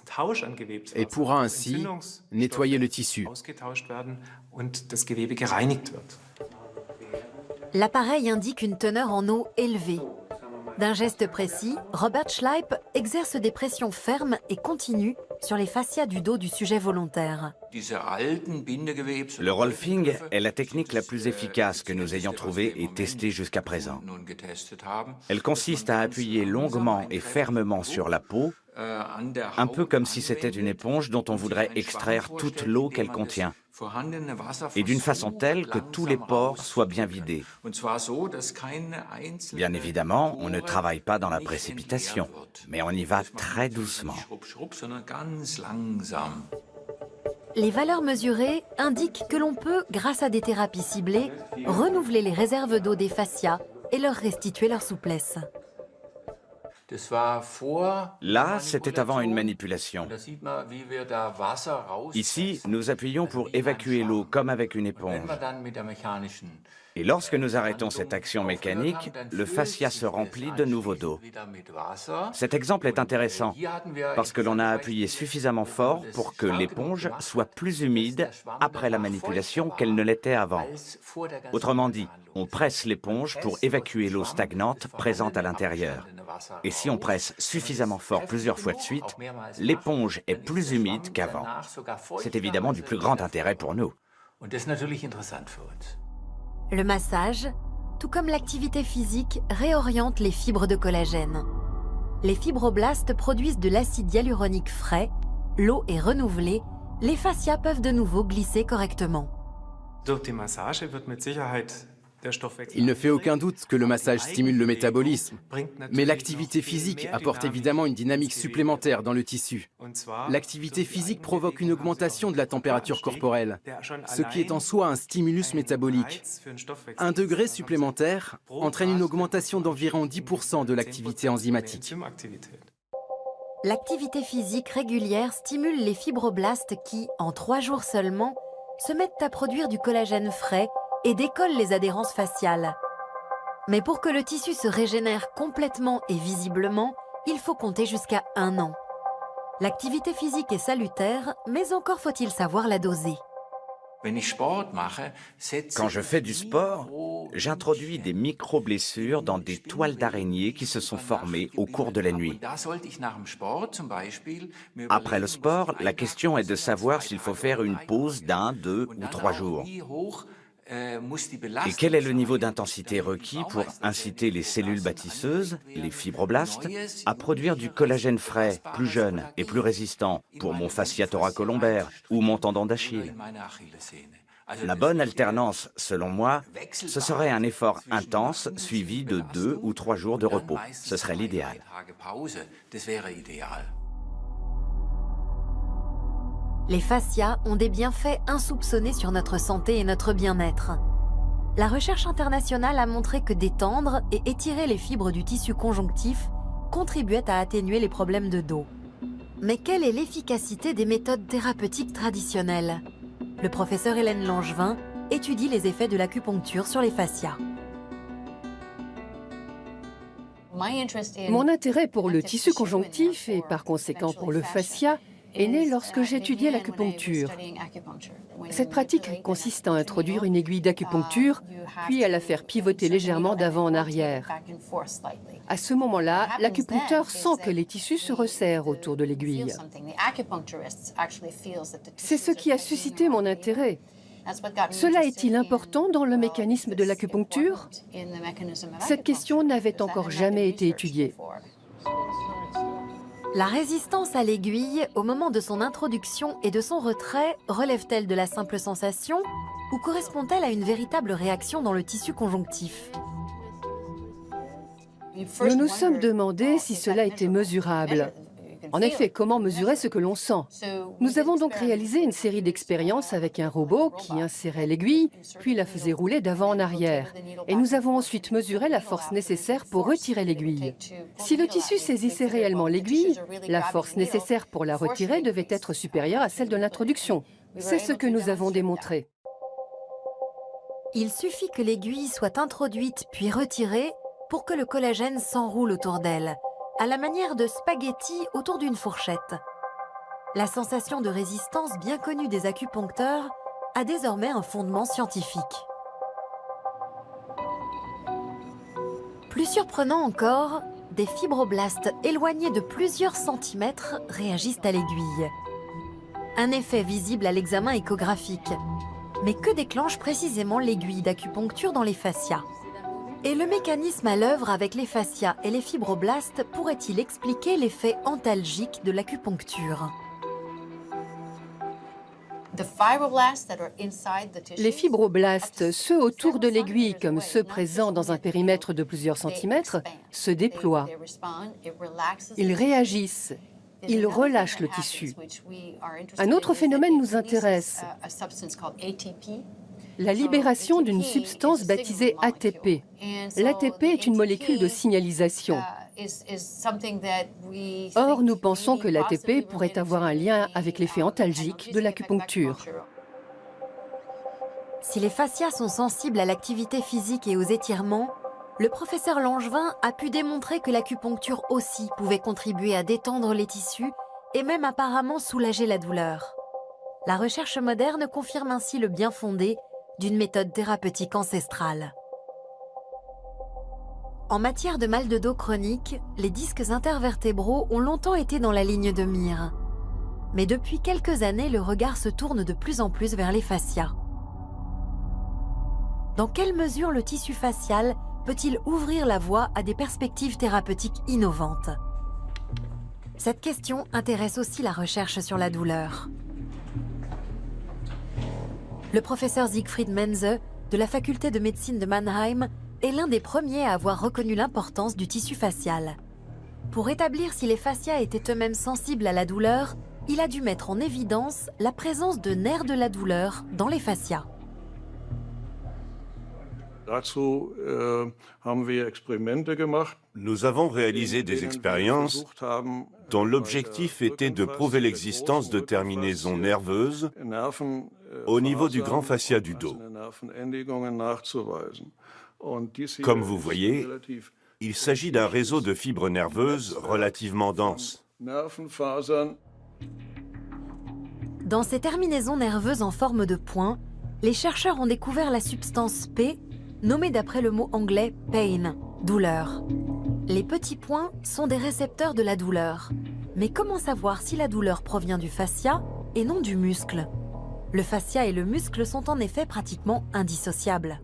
[SPEAKER 7] et pourra ainsi nettoyer le tissu.
[SPEAKER 4] L'appareil indique une teneur en eau élevée. D'un geste précis, Robert Schleip exerce des pressions fermes et continues sur les fascias du dos du sujet volontaire.
[SPEAKER 3] Le rolfing est la technique la plus efficace que nous ayons trouvée et testée jusqu'à présent. Elle consiste à appuyer longuement et fermement sur la peau, un peu comme si c'était une éponge dont on voudrait extraire toute l'eau qu'elle contient, et d'une façon telle que tous les pores soient bien vidés. Bien évidemment, on ne travaille pas dans la précipitation, mais on y va très doucement.
[SPEAKER 4] Les valeurs mesurées indiquent que l'on peut, grâce à des thérapies ciblées, renouveler les réserves d'eau des fascias et leur restituer leur souplesse.
[SPEAKER 3] Là, c'était avant une manipulation. Ici, nous appuyons pour évacuer l'eau comme avec une éponge. Et lorsque nous arrêtons cette action mécanique, le fascia se remplit de nouveau d'eau. Cet exemple est intéressant parce que l'on a appuyé suffisamment fort pour que l'éponge soit plus humide après la manipulation qu'elle ne l'était avant. Autrement dit, on presse l'éponge pour évacuer l'eau stagnante présente à l'intérieur. Et si on presse suffisamment fort plusieurs fois de suite, l'éponge est plus humide qu'avant. C'est évidemment du plus grand intérêt pour nous.
[SPEAKER 4] Le massage, tout comme l'activité physique, réoriente les fibres de collagène. Les fibroblastes produisent de l'acide hyaluronique frais, l'eau est renouvelée, les fascias peuvent de nouveau glisser correctement.
[SPEAKER 7] Il ne fait aucun doute que le massage stimule le métabolisme, mais l'activité physique apporte évidemment une dynamique supplémentaire dans le tissu. L'activité physique provoque une augmentation de la température corporelle, ce qui est en soi un stimulus métabolique. 1 degré supplémentaire entraîne une augmentation d'environ 10% de l'activité enzymatique.
[SPEAKER 4] L'activité physique régulière stimule les fibroblastes qui, en 3 jours seulement, se mettent à produire du collagène frais et décolle les adhérences faciales. Mais pour que le tissu se régénère complètement et visiblement, il faut compter jusqu'à 1 an. L'activité physique est salutaire, mais encore faut-il savoir la doser.
[SPEAKER 3] Quand je fais du sport, j'introduis des micro-blessures dans des toiles d'araignée qui se sont formées au cours de la nuit. Après le sport, la question est de savoir s'il faut faire une pause d'1, 2 ou 3 jours. Et quel est le niveau d'intensité requis pour inciter les cellules bâtisseuses, les fibroblastes, à produire du collagène frais, plus jeune et plus résistant pour mon fascia thoracolombaire ou mon tendon d'Achille? La bonne alternance, selon moi, ce serait un effort intense suivi de 2 ou 3 jours de repos. Ce serait l'idéal.
[SPEAKER 4] Les fascias ont des bienfaits insoupçonnés sur notre santé et notre bien-être. La recherche internationale a montré que détendre et étirer les fibres du tissu conjonctif contribuait à atténuer les problèmes de dos. Mais quelle est l'efficacité des méthodes thérapeutiques traditionnelles? Le professeur Hélène Langevin étudie les effets de l'acupuncture sur les fascias.
[SPEAKER 9] Mon intérêt pour le tissu conjonctif et par conséquent pour le fascia est né lorsque j'étudiais l'acupuncture. Cette pratique consiste à introduire une aiguille d'acupuncture, puis à la faire pivoter légèrement d'avant en arrière. À ce moment-là, l'acupuncteur sent que les tissus se resserrent autour de l'aiguille. C'est ce qui a suscité mon intérêt. Cela est-il important dans le mécanisme de l'acupuncture? Cette question n'avait encore jamais été étudiée.
[SPEAKER 4] La résistance à l'aiguille au moment de son introduction et de son retrait relève-t-elle de la simple sensation ou correspond-elle à une véritable réaction dans le tissu conjonctif?
[SPEAKER 9] Nous nous sommes demandé si cela était mesurable. En effet, comment mesurer ce que l'on sent? Nous avons donc réalisé une série d'expériences avec un robot qui insérait l'aiguille, puis la faisait rouler d'avant en arrière. Et nous avons ensuite mesuré la force nécessaire pour retirer l'aiguille. Si le tissu saisissait réellement l'aiguille, la force nécessaire pour la retirer devait être supérieure à celle de l'introduction. C'est ce que nous avons démontré.
[SPEAKER 4] Il suffit que l'aiguille soit introduite puis retirée pour que le collagène s'enroule autour d'elle, à la manière de spaghettis autour d'une fourchette. La sensation de résistance bien connue des acupuncteurs a désormais un fondement scientifique. Plus surprenant encore, des fibroblastes éloignés de plusieurs centimètres réagissent à l'aiguille. Un effet visible à l'examen échographique. Mais que déclenche précisément l'aiguille d'acupuncture dans les fascias? Et le mécanisme à l'œuvre avec les fascias et les fibroblastes pourrait-il expliquer l'effet antalgique de l'acupuncture?
[SPEAKER 9] Les fibroblastes, ceux autour de l'aiguille comme ceux présents dans un périmètre de plusieurs centimètres, se déploient. Ils réagissent, ils relâchent le tissu. Un autre phénomène nous intéresse, la libération d'une substance baptisée ATP. L'ATP est une molécule de signalisation. Or, nous pensons que l'ATP pourrait avoir un lien avec l'effet antalgique de l'acupuncture.
[SPEAKER 4] Si les fascias sont sensibles à l'activité physique et aux étirements, le professeur Langevin a pu démontrer que l'acupuncture aussi pouvait contribuer à détendre les tissus et même apparemment soulager la douleur. La recherche moderne confirme ainsi le bien fondé d'une méthode thérapeutique ancestrale. En matière de mal de dos chronique, les disques intervertébraux ont longtemps été dans la ligne de mire. Mais depuis quelques années, le regard se tourne de plus en plus vers les fascias. Dans quelle mesure le tissu facial peut-il ouvrir la voie à des perspectives thérapeutiques innovantes? Cette question intéresse aussi la recherche sur la douleur. Le professeur Siegfried Menze, de la faculté de médecine de Mannheim, est l'un des premiers à avoir reconnu l'importance du tissu facial. Pour établir si les fascias étaient eux-mêmes sensibles à la douleur, il a dû mettre en évidence la présence de nerfs de la douleur dans les fascias.
[SPEAKER 8] Nous avons réalisé des expériences dont l'objectif était de prouver l'existence de terminaisons nerveuses au niveau du grand fascia du dos. Comme vous voyez, il s'agit d'un réseau de fibres nerveuses relativement dense.
[SPEAKER 4] Dans ces terminaisons nerveuses en forme de points, les chercheurs ont découvert la substance P, nommée d'après le mot anglais « pain », douleur. Les petits points sont des récepteurs de la douleur. Mais comment savoir si la douleur provient du fascia et non du muscle? Le fascia et le muscle sont en effet pratiquement indissociables.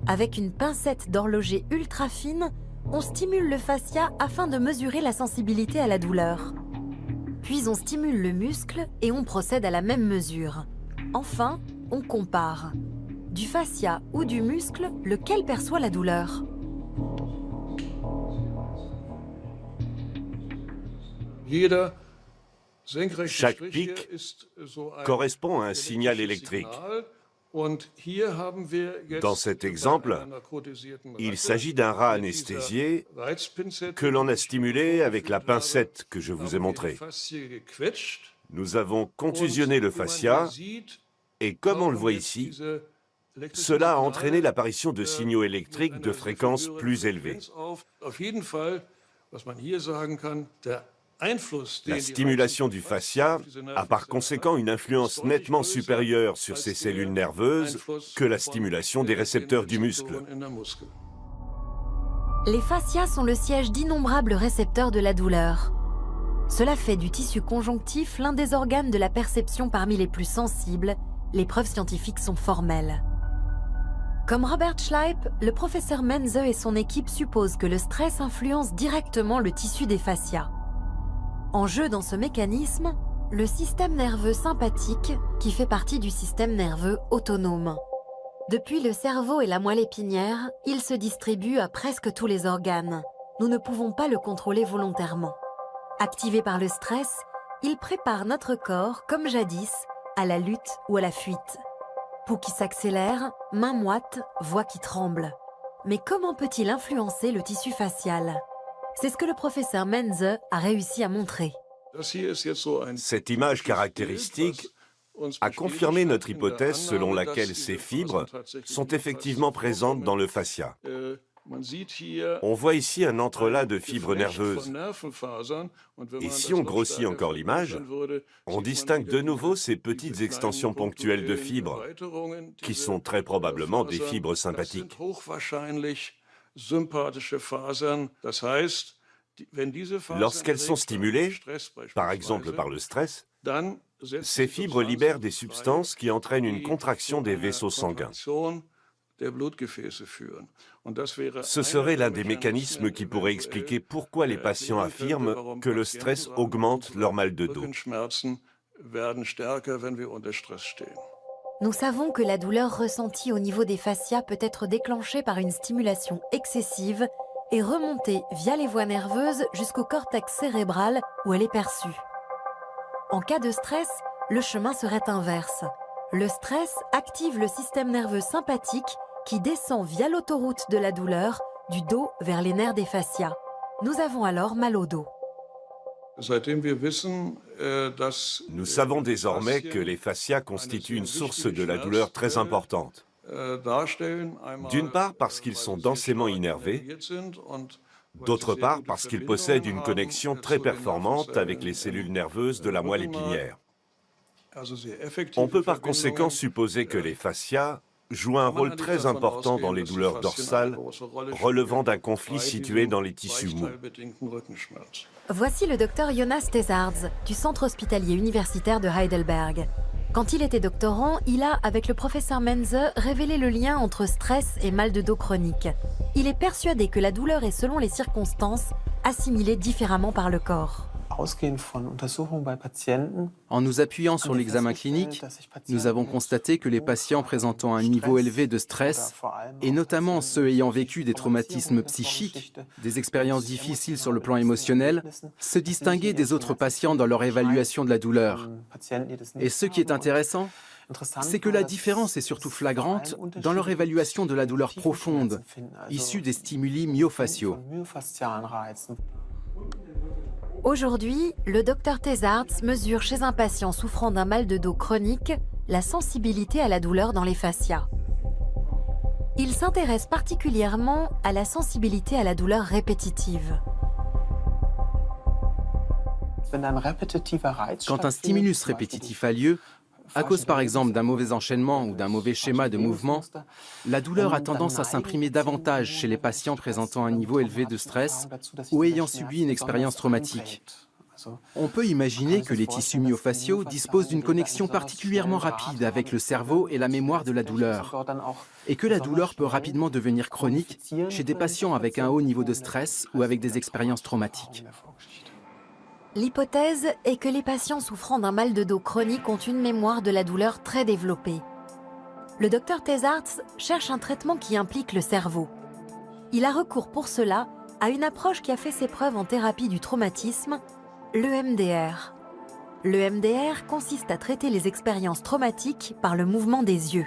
[SPEAKER 4] Avec une pincette d'horloger ultra fine, on stimule le fascia afin de mesurer la sensibilité à la douleur. Puis on stimule le muscle et on procède à la même mesure. Enfin, on compare. Du fascia ou du muscle, lequel perçoit la douleur?
[SPEAKER 8] Chaque pic correspond à un signal électrique. Dans cet exemple, il s'agit d'un rat anesthésié que l'on a stimulé avec la pincette que je vous ai montrée. Nous avons contusionné le fascia et comme on le voit ici, cela a entraîné l'apparition de signaux électriques de fréquence plus élevée. La stimulation du fascia a par conséquent une influence nettement supérieure sur ces cellules nerveuses que la stimulation des récepteurs du muscle.
[SPEAKER 4] Les fascias sont le siège d'innombrables récepteurs de la douleur. Cela fait du tissu conjonctif l'un des organes de la perception parmi les plus sensibles. Les preuves scientifiques sont formelles. Comme Robert Schleip, le professeur Menze et son équipe supposent que le stress influence directement le tissu des fascias. En jeu dans ce mécanisme, le système nerveux sympathique qui fait partie du système nerveux autonome. Depuis le cerveau et la moelle épinière, il se distribue à presque tous les organes. Nous ne pouvons pas le contrôler volontairement. Activé par le stress, il prépare notre corps, comme jadis, à la lutte ou à la fuite. Pouls qui s'accélère, mains moites, voix qui tremblent. Mais comment peut-il influencer le tissu facial? C'est ce que le professeur Menze a réussi à montrer.
[SPEAKER 8] Cette image caractéristique a confirmé notre hypothèse selon laquelle ces fibres sont effectivement présentes dans le fascia. On voit ici un entrelac de fibres nerveuses. Et si on grossit encore l'image, on distingue de nouveau ces petites extensions ponctuelles de fibres, qui sont très probablement des fibres sympathiques. Lorsqu'elles sont stimulées, par exemple par le stress, ces fibres libèrent des substances qui entraînent une contraction des vaisseaux sanguins. Ce serait l'un des mécanismes qui pourrait expliquer pourquoi les patients affirment que le stress augmente leur mal de dos.
[SPEAKER 4] Nous savons que la douleur ressentie au niveau des fascias peut être déclenchée par une stimulation excessive et remonter via les voies nerveuses jusqu'au cortex cérébral où elle est perçue. En cas de stress, le chemin serait inverse. Le stress active le système nerveux sympathique qui descend via l'autoroute de la douleur du dos vers les nerfs des fascias. Nous avons alors mal au dos.
[SPEAKER 8] Nous savons désormais que les fascias constituent une source de la douleur très importante. D'une part parce qu'ils sont densément innervés, d'autre part parce qu'ils possèdent une connexion très performante avec les cellules nerveuses de la moelle épinière. On peut par conséquent supposer que les fascias jouent un rôle très important dans les douleurs dorsales relevant d'un conflit situé dans les tissus mous.
[SPEAKER 4] Voici le docteur Jonas Thesards du centre hospitalier universitaire de Heidelberg. Quand il était doctorant, il a, avec le professeur Menze, révélé le lien entre stress et mal de dos chronique. Il est persuadé que la douleur est, selon les circonstances, assimilée différemment par le corps.
[SPEAKER 7] En nous appuyant sur l'examen clinique, nous avons constaté que les patients présentant un niveau élevé de stress, et notamment ceux ayant vécu des traumatismes psychiques, des expériences difficiles sur le plan émotionnel, se distinguaient des autres patients dans leur évaluation de la douleur. Et ce qui est intéressant, c'est que la différence est surtout flagrante dans leur évaluation de la douleur profonde, issue des stimuli myofasciaux.
[SPEAKER 4] Aujourd'hui, le docteur Thesards mesure chez un patient souffrant d'un mal de dos chronique la sensibilité à la douleur dans les fascias. Il s'intéresse particulièrement à la sensibilité à la douleur répétitive.
[SPEAKER 7] Quand un stimulus répétitif a lieu, à cause par exemple d'un mauvais enchaînement ou d'un mauvais schéma de mouvement, la douleur a tendance à s'imprimer davantage chez les patients présentant un niveau élevé de stress ou ayant subi une expérience traumatique. On peut imaginer que les tissus myofasciaux disposent d'une connexion particulièrement rapide avec le cerveau et la mémoire de la douleur, et que la douleur peut rapidement devenir chronique chez des patients avec un haut niveau de stress ou avec des expériences traumatiques.
[SPEAKER 4] L'hypothèse est que les patients souffrant d'un mal de dos chronique ont une mémoire de la douleur très développée. Le docteur Thesards cherche un traitement qui implique le cerveau. Il a recours pour cela à une approche qui a fait ses preuves en thérapie du traumatisme, l'EMDR. L'EMDR consiste à traiter les expériences traumatiques par le mouvement des yeux.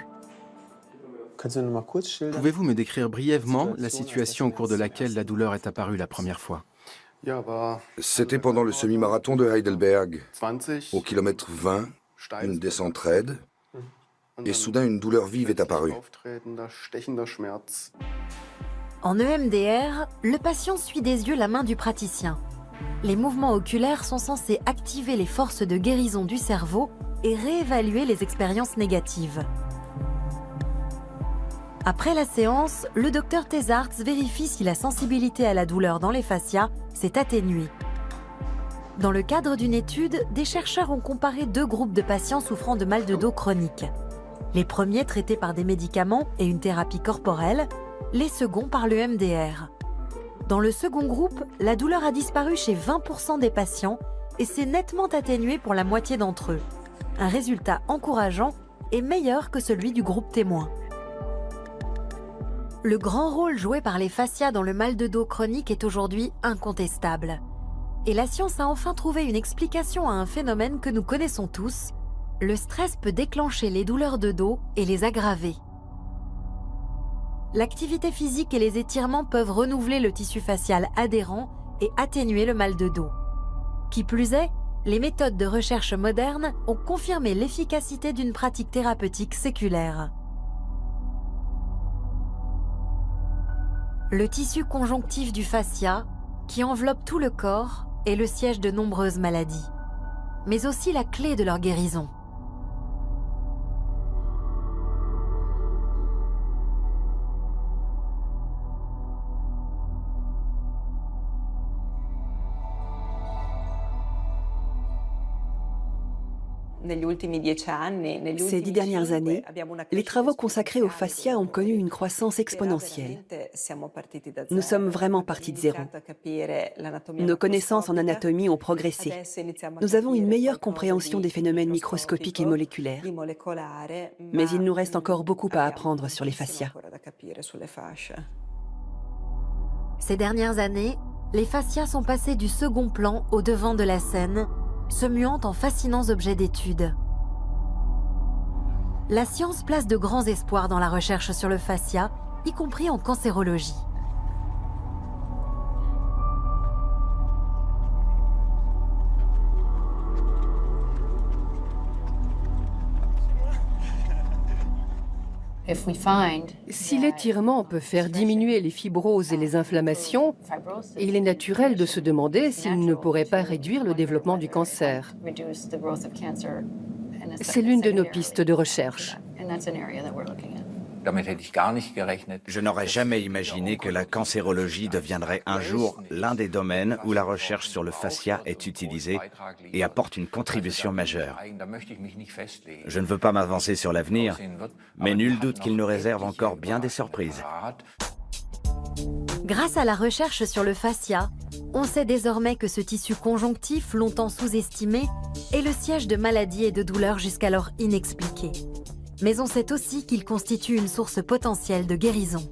[SPEAKER 7] Pouvez-vous me décrire brièvement la situation au cours de laquelle la douleur est apparue la première fois ?
[SPEAKER 10] C'était pendant le semi-marathon de Heidelberg. Au kilomètre 20, une descente raide, et soudain une douleur vive est apparue.
[SPEAKER 4] En EMDR, le patient suit des yeux la main du praticien. Les mouvements oculaires sont censés activer les forces de guérison du cerveau et réévaluer les expériences négatives. Après la séance, le docteur Thesards vérifie si la sensibilité à la douleur dans les fascias s'est atténuée. Dans le cadre d'une étude, des chercheurs ont comparé deux groupes de patients souffrant de mal de dos chronique. Les premiers traités par des médicaments et une thérapie corporelle, les seconds par le MDR. Dans le second groupe, la douleur a disparu chez 20% des patients et s'est nettement atténuée pour la moitié d'entre eux. Un résultat encourageant et meilleur que celui du groupe témoin. Le grand rôle joué par les fascias dans le mal de dos chronique est aujourd'hui incontestable. Et la science a enfin trouvé une explication à un phénomène que nous connaissons tous. Le stress peut déclencher les douleurs de dos et les aggraver. L'activité physique et les étirements peuvent renouveler le tissu facial adhérent et atténuer le mal de dos. Qui plus est, les méthodes de recherche modernes ont confirmé l'efficacité d'une pratique thérapeutique séculaire. Le tissu conjonctif du fascia, qui enveloppe tout le corps, est le siège de nombreuses maladies, mais aussi la clé de leur guérison.
[SPEAKER 1] Ces 10 dernières années, les travaux consacrés au fascia ont connu une croissance exponentielle. Nous sommes vraiment partis de zéro. Nos connaissances en anatomie ont progressé. Nous avons une meilleure compréhension des phénomènes microscopiques et moléculaires. Mais il nous reste encore beaucoup à apprendre sur les fascias.
[SPEAKER 4] Ces dernières années, les fascias sont passés du second plan au devant de la scène, se muant en fascinants objets d'étude. La science place de grands espoirs dans la recherche sur le fascia, y compris en cancérologie.
[SPEAKER 9] Si l'étirement peut faire diminuer les fibroses et les inflammations, il est naturel de se demander s'il ne pourrait pas réduire le développement du cancer. C'est l'une de nos pistes de recherche.
[SPEAKER 3] Je n'aurais jamais imaginé que la cancérologie deviendrait un jour l'un des domaines où la recherche sur le fascia est utilisée et apporte une contribution majeure. Je ne veux pas m'avancer sur l'avenir, mais nul doute qu'il nous réserve encore bien des surprises.
[SPEAKER 4] Grâce à la recherche sur le fascia, on sait désormais que ce tissu conjonctif, longtemps sous-estimé, est le siège de maladies et de douleurs jusqu'alors inexpliquées. Mais on sait aussi qu'il constitue une source potentielle de guérison.